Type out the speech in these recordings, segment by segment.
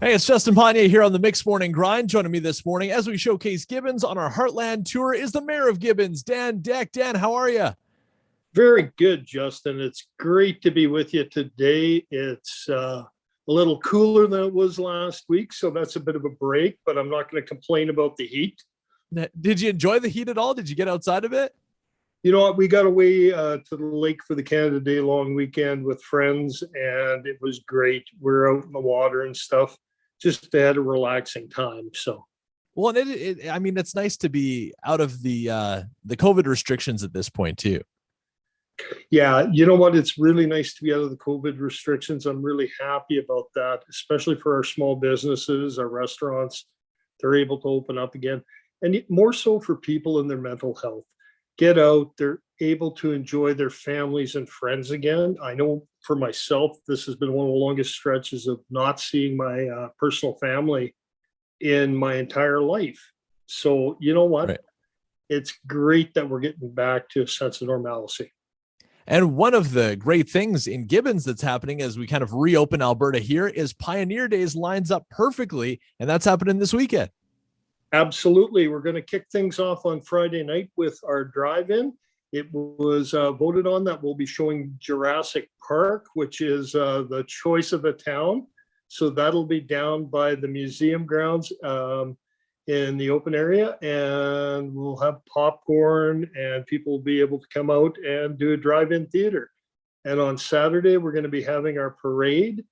Hey, it's Justin Pautonnier here on the Mixed Morning Grind. Joining me this morning as we showcase Gibbons on our Heartland tour is the mayor of Gibbons, Dan Deck. Dan, how are you? Very good, Justin. It's great to be with you today. It's a little cooler than it was last week, so that's a bit of a break, but I'm not going to complain about the heat. Did you enjoy the heat at all? Did you get outside of it? You know what? We got away to the lake for the Canada Day long weekend with friends, and it was great. We're out in the water and stuff. Just had a relaxing time. So, Well, and I mean, it's nice to be out of the COVID restrictions at this point too. yeah, you know what? It's really nice to be out of the COVID restrictions. I'm really happy about that, especially for our small businesses, our restaurants. They're able to open up again, and more so for people in their mental health. Get out, they're able to enjoy their families and friends again. I know for myself, this has been one of the longest stretches of not seeing my personal family in my entire life. So, you know what? Right. It's great that we're getting back to a sense of normalcy. And one of the great things in Gibbons that's happening as we kind of reopen Alberta here is Pioneer Days lines up perfectly, and that's happening this weekend. Absolutely. We're going to kick things off on Friday night with our drive-in. It was voted on that we'll be showing Jurassic Park, which is the choice of the town. So that'll be down by the museum grounds in the open area, and we'll have popcorn and people will be able to come out and do a drive-in theater. And on Saturday, we're going to be having our parade,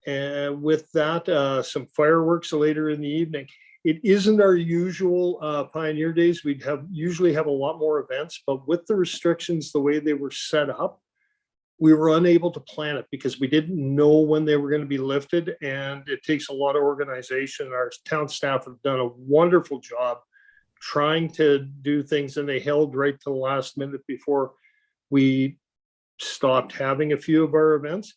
and with that, some fireworks later in the evening. It isn't our usual Pioneer Days. We'd usually have a lot more events, but with the restrictions, the way they were set up, we were unable to plan it because we didn't know when they were going to be lifted, and it takes a lot of organization. Our town staff have done a wonderful job trying to do things, and they held right to the last minute before we stopped having a few of our events.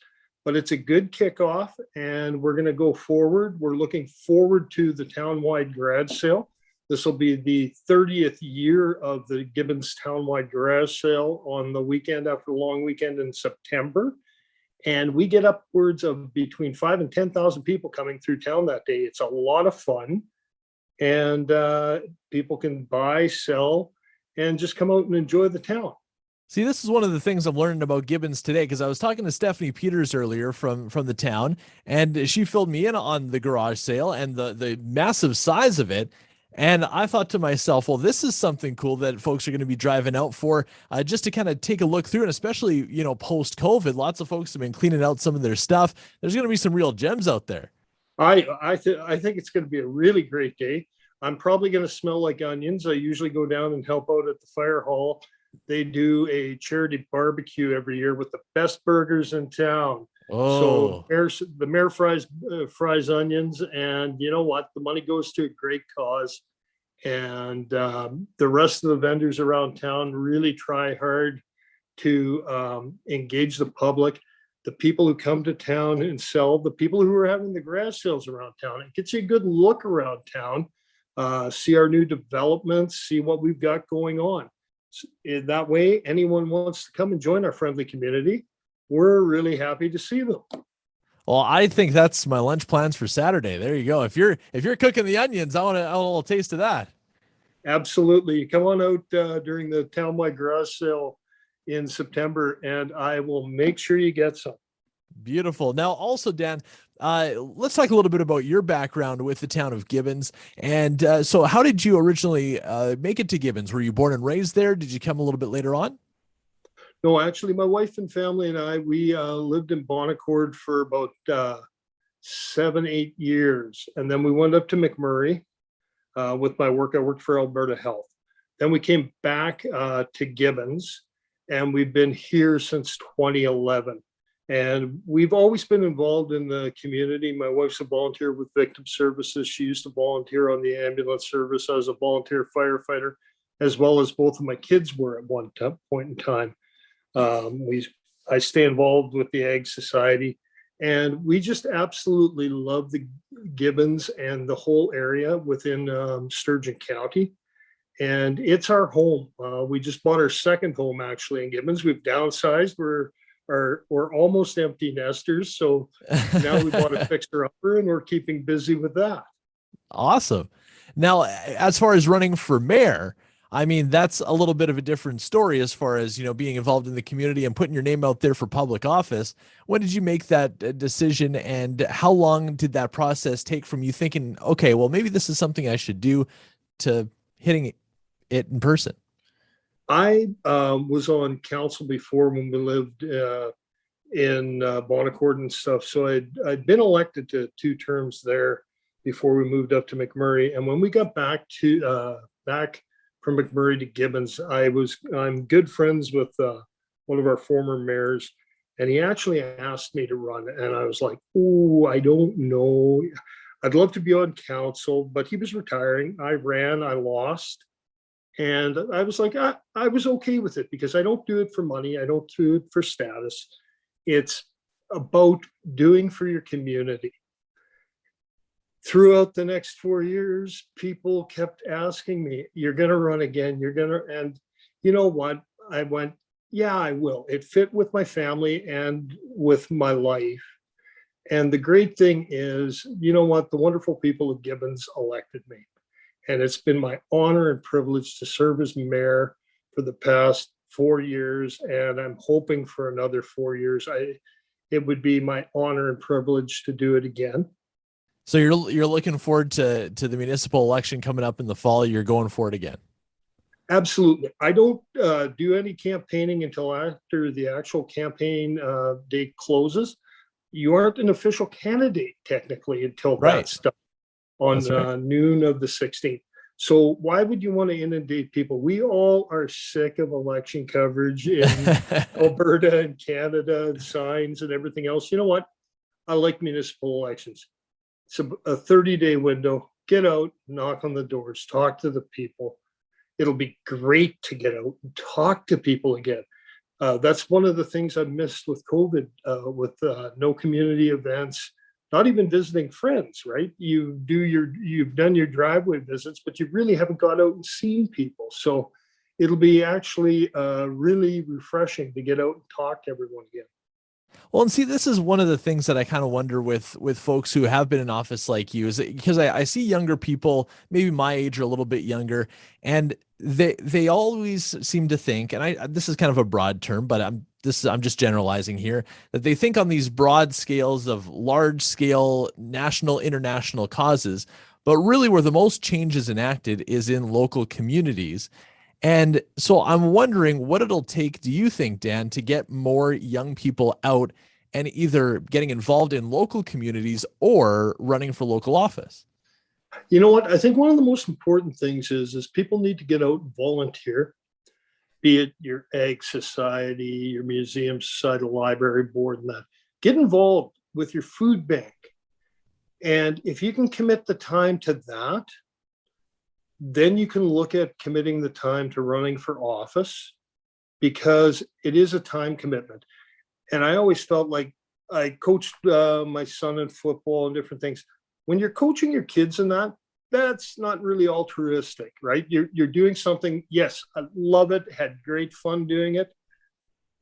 But it's a good kickoff, and we're going to go forward. We're looking forward to the townwide garage sale. This will be the 30th year of the Gibbons townwide garage sale on the weekend after the long weekend in September. And we get upwards of between 5,000 and 10,000 people coming through town that day. It's a lot of fun, and people can buy, sell, and just come out and enjoy the town. See, this is one of the things I'm learning about Gibbons today, because I was talking to Stephanie Peters earlier from the town, and she filled me in on the garage sale and the massive size of it. And I thought to myself, well, this is something cool that folks are going to be driving out for, just to kind of take a look through. And especially, post COVID, lots of folks have been cleaning out some of their stuff. There's going to be some real gems out there. I think it's going to be a really great day. I'm probably going to smell like onions. I usually go down and help out at the fire hall. They do a charity barbecue every year with the best burgers in town. So Oh, the mayor fries onions, and you know what? The money goes to a great cause. And the rest of the vendors around town really try hard to engage the public, the people who come to town and sell, the people who are having the garage sales around town. It gets you a good look around town, see our new developments, see what we've got going on. In that way, anyone wants to come and join our friendly community, we're really happy to see them. well, I think that's my lunch plans for Saturday. There you go. If you're cooking the onions, I want a little taste of that. Absolutely. Come on out during the townwide garage sale in September, and I will make sure you get some. Beautiful. Now, also, Dan, let's talk a little bit about your background with the town of Gibbons. And so how did you originally make it to Gibbons? Were you born and raised there? Did you come a little bit later on? No, actually, my wife and family and I, we lived in Bonaccord for about 7, 8 years. And then we went up to McMurray with my work. I worked for Alberta Health. Then we came back to Gibbons, and we've been here since 2011. And we've always been involved in the community. My wife's a volunteer with Victim Services. She used to volunteer on the ambulance service as a volunteer firefighter, as well as both of my kids were at one point in time. I stay involved with the Ag Society, and we just absolutely love the Gibbons and the whole area within Sturgeon County. And it's our home. We just bought our second home actually in Gibbons. We've downsized. We're are almost empty nesters. So now we bought a fixer-upper, and we're keeping busy with that. Awesome. Now, as far as running for mayor, I mean, that's a little bit of a different story as far as, being involved in the community and putting your name out there for public office. When did you make that decision, and how long did that process take from you thinking, okay, well, maybe this is something I should do, to hitting it in person? I was on council before when we lived in Bonaccord and stuff. So I'd been elected to 2 terms there before we moved up to McMurray. And when we got back from McMurray to Gibbons, I'm good friends with one of our former mayors, and he actually asked me to run, and I was like, "Oh, I don't know. I'd love to be on council," but he was retiring. I ran, I lost, and I was like, I was okay with it, because I don't do it for money. I don't do it for status. It's about doing for your community. Throughout the next 4 years, people kept asking me, "You're going to run again? You're going to," and you know what? I went, "Yeah, I will." It fit with my family and with my life. And the great thing is, you know what? The wonderful people of Gibbons elected me. And it's been my honor and privilege to serve as mayor for the past 4 years. And I'm hoping for another 4 years. It would be my honor and privilege to do it again. So you're looking forward to the municipal election coming up in the fall. You're going for it again. Absolutely. I don't do any campaigning until after the actual campaign date closes. You aren't an official candidate technically until that's done on noon of the 16th. So why would you want to inundate people? We all are sick of election coverage in Alberta and Canada and signs and everything else. You know what? I like municipal elections. It's a 30-day window. Get out, knock on the doors, talk to the people. It'll be great to get out and talk to people again. That's one of the things I missed with COVID, with no community events, not even visiting friends, right? You've done your driveway visits, but you really haven't gone out and seen people. So it'll be actually really refreshing to get out and talk to everyone again. Well, and see, this is one of the things that I kind of wonder with folks who have been in office like you, is because I see younger people, maybe my age or a little bit younger, and they always seem to think, and this is kind of a broad term, but I'm just generalizing here, that they think on these broad scales of large scale national, international causes, but really where the most change is enacted is in local communities. And so I'm wondering what it'll take, do you think, Dan, to get more young people out and either getting involved in local communities or running for local office? You know what? I think one of the most important things is people need to get out and volunteer, be it your Ag Society, your Museum Society, Library Board, and that. Get involved with your food bank. And if you can commit the time to that, then you can look at committing the time to running for office, because it is a time commitment. And I always felt like, I coached my son in football and different things. When you're coaching your kids in that, that's not really altruistic, right? You're doing something. Yes, I love it. Had great fun doing it,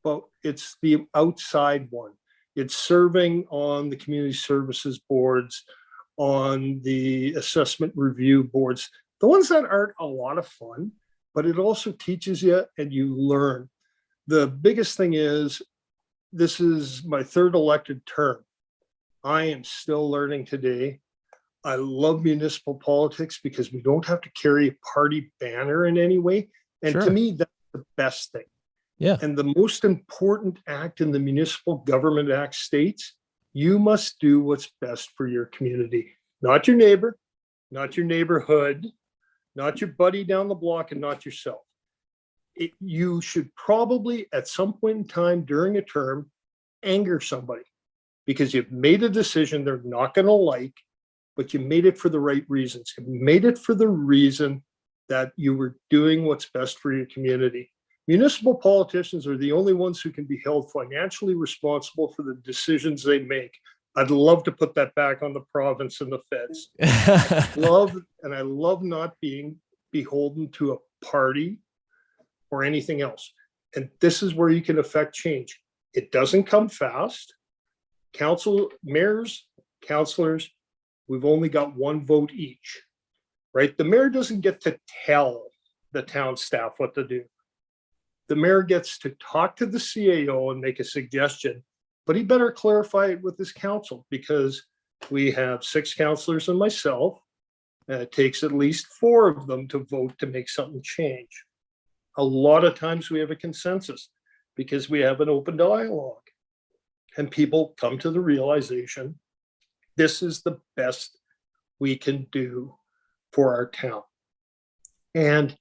but it's the outside one. It's serving on the community services boards, on the assessment review boards, the ones that aren't a lot of fun, but it also teaches you and you learn. The biggest thing is, this is my 3rd elected term. I am still learning today. I love municipal politics because we don't have to carry a party banner in any way. And to me, that's the best thing. Yeah. And the most important act in the Municipal Government Act states, you must do what's best for your community, not your neighbor, not your neighborhood, not your buddy down the block, and not yourself. You should probably, at some point in time during a term, anger somebody because you've made a decision they're not going to like, but you made it for the right reasons. You made it for the reason that you were doing what's best for your community. Municipal politicians are the only ones who can be held financially responsible for the decisions they make. I'd love to put that back on the province and the feds. I love not being beholden to a party or anything else. And this is where you can affect change. It doesn't come fast. Mayors, councilors, we've only got one vote each, right? The mayor doesn't get to tell the town staff what to do. The mayor gets to talk to the CAO and make a suggestion, but he better clarify it with his council, because we have 6 councilors and myself. It takes at least 4 of them to vote to make something change. A lot of times we have a consensus because we have an open dialogue, and people come to the realization this is the best we can do for our town. And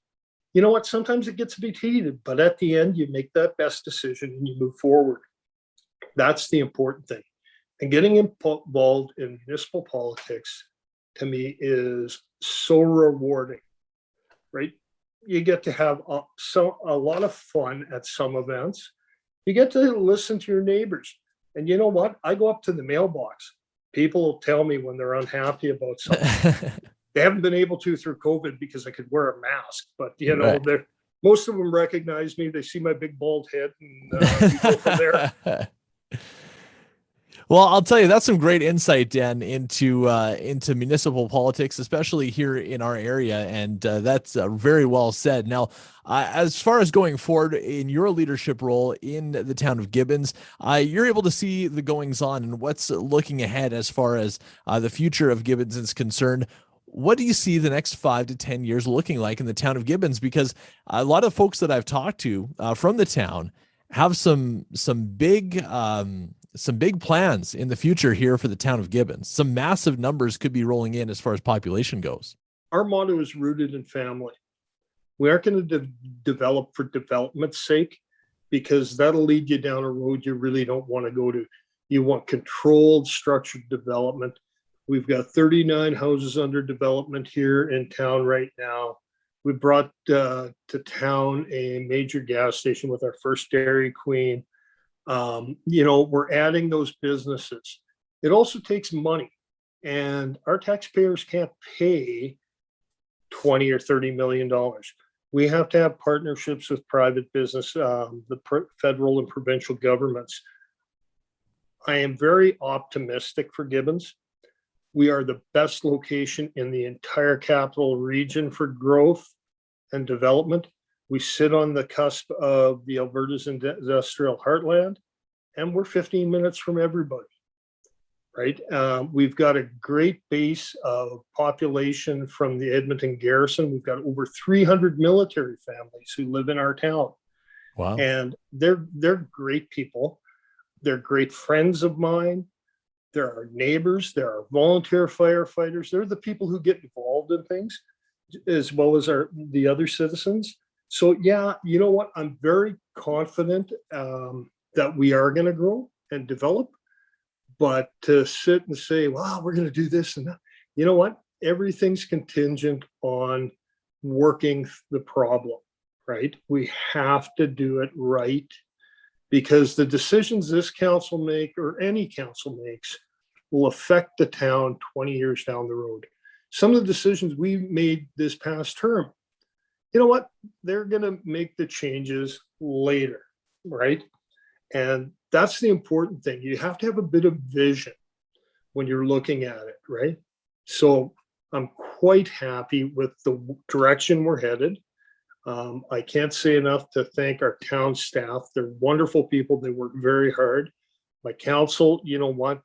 you know what? Sometimes it gets a bit heated, but at the end, you make that best decision and you move forward. That's the important thing. And getting involved in municipal politics, to me, is so rewarding, right? You get to have a lot of fun at some events. You get to listen to your neighbors. And you know what? I go up to the mailbox. People will tell me when they're unhappy about something. They haven't been able to through COVID because I could wear a mask, but you know, right. Most of them recognize me. They see my big bald head, and we go from there. Well, I'll tell you, that's some great insight, Dan, into municipal politics, especially here in our area, and that's very well said. Now, as far as going forward in your leadership role in the town of Gibbons, you're able to see the goings on and what's looking ahead as far as the future of Gibbons is concerned. What do you see the next 5 to 10 years looking like in the town of Gibbons? Because a lot of folks that I've talked to from the town have some big plans in the future here for the town of Gibbons. Some massive numbers could be rolling in as far as population goes. Our motto is rooted in family. We aren't going to develop for development's sake, because that'll lead you down a road you really don't want to go to. You want controlled, structured development. We've got 39 houses under development here in town right now. We brought to town a major gas station with our first Dairy Queen. You know, we're adding those businesses. It also takes money, and our taxpayers can't pay $20 or $30 million. We have to have partnerships with private business, the federal and provincial governments. I am very optimistic for Gibbons. We are the best location in the entire capital region for growth and development. We sit on the cusp of the Alberta's industrial heartland, and we're 15 minutes from everybody, right? We've got a great base of population from the Edmonton garrison. We've got over 300 military families who live in our town. Wow. And they're great people. They're great friends of mine. There are neighbors, there are volunteer firefighters. They're the people who get involved in things, as well as the other citizens. So yeah, you know what? I'm very confident that we are going to grow and develop. But to sit and say, wow, we're going to do this and that, you know what? Everything's contingent on working the problem, right? We have to do it right, because the decisions this council make, or any council makes, will affect the town 20 years down the road. Some of the decisions we made this past term, you know what? They're going to make the changes later, right? And that's the important thing. You have to have a bit of vision when you're looking at it, right? So I'm quite happy with the direction we're headed. I can't say enough to thank our town staff. They're wonderful people. They work very hard. My council, you know what?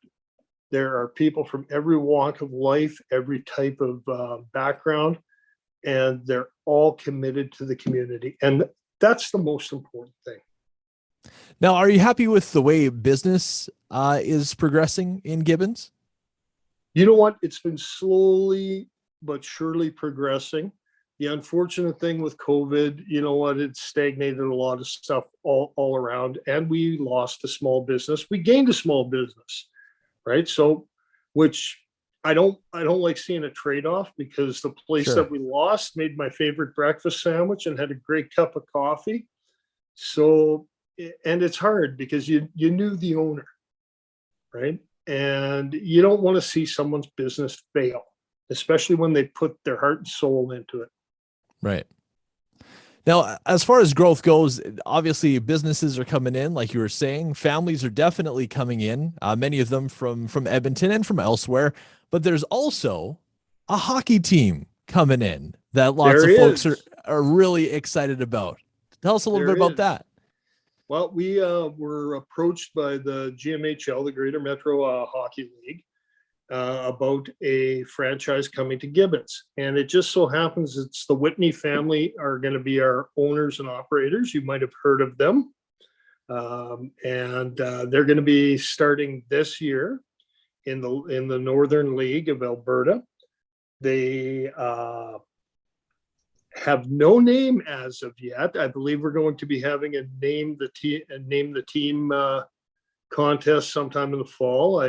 There are people from every walk of life, every type of background, and they're all committed to the community. And that's the most important thing. Now, are you happy with the way business is progressing in Gibbons? You know what? It's been slowly but surely progressing. The unfortunate thing with COVID, you know what, it stagnated a lot of stuff all around, and we lost a small business. We gained a small business, right? So, which I don't like seeing a trade-off, because the place that we lost made my favorite breakfast sandwich and had a great cup of coffee. So, and it's hard because you knew the owner, right? And you don't want to see someone's business fail, especially when they put their heart and soul into it. Right. Now, as far as growth goes, obviously businesses are coming in, like you were saying. Families are definitely coming in, many of them from Edmonton and from elsewhere. But there's also a hockey team coming in that lots There of folks are, is. are really excited about. Tell us a little bit There about is. that. Well, we were approached by the GMHL, the Greater Metro Hockey League, about a franchise coming to Gibbons. And it just so happens it's the Whitney family are going to be our owners and operators. You might have heard of them. And they're going to be starting this year in the Northern League of Alberta. They have no name as of yet. I believe we're going to be having a name the team contest sometime in the fall.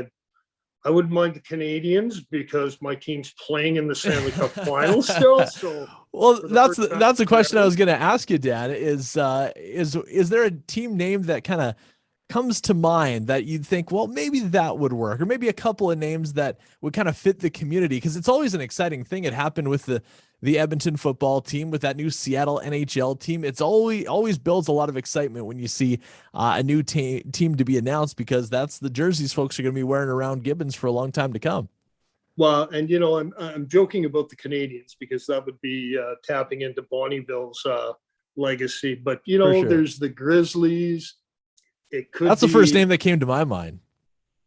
I wouldn't mind the Canadians because my team's playing in the Stanley Cup final still. So, Well, for the that's first time that's a question I forever. was going to ask you, Dan. Is there a team name that kind of comes to mind that you'd think, well, maybe that would work, or maybe a couple of names that would kind of fit the community? Because it's always an exciting thing. It happened with the Edmonton football team, with that new Seattle NHL team. It's always builds a lot of excitement when you see a new team to be announced, because that's the jerseys folks are going to be wearing around Gibbons for a long time to come. Well, and you know, I'm joking about the Canadians because that would be tapping into Bonneville's legacy. But you For know, sure. there's the Grizzlies. It could That's the first be. name that came to my mind.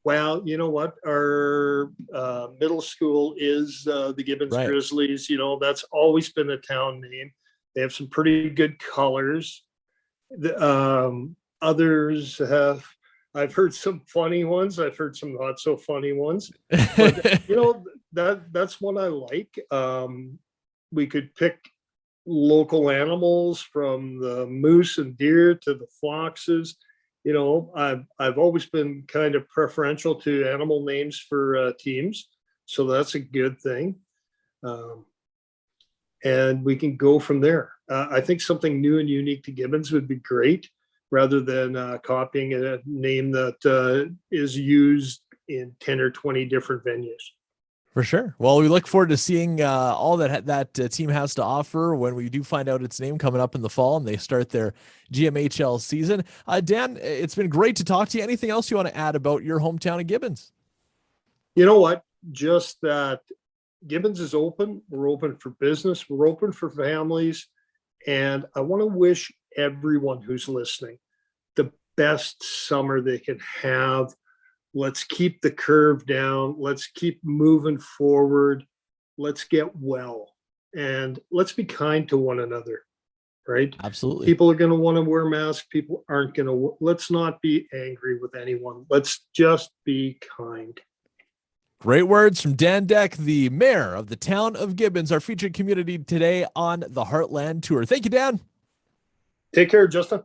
Well, you know what? Our middle school is the Gibbons Right. Grizzlies. You know, that's always been a town name. They have some pretty good colors. Others have, I've heard some funny ones. I've heard some not so funny ones. But you know, that's what I like. We could pick local animals from the moose and deer to the foxes. You know, I've always been kind of preferential to animal names for teams, so that's a good thing. Um, and we can go from there. I think something new and unique to Gibbons would be great, rather than copying a name that is used in 10 or 20 different venues. For sure. Well, we look forward to seeing all that team has to offer when we do find out its name coming up in the fall and they start their GMHL season. Dan, it's been great to talk to you. Anything else you want to add about your hometown of Gibbons? You know what? Just that Gibbons is open. We're open for business. We're open for families. And I want to wish everyone who's listening the best summer they can have. Let's keep the curve down. Let's keep moving forward. Let's get well. And let's be kind to one another, right? Absolutely. People are going to want to wear masks. People aren't going to. Let's not be angry with anyone. Let's just be kind. Great words from Dan Deck, the mayor of the town of Gibbons, our featured community today on the Heartland Tour. Thank you, Dan. Take care, Justin.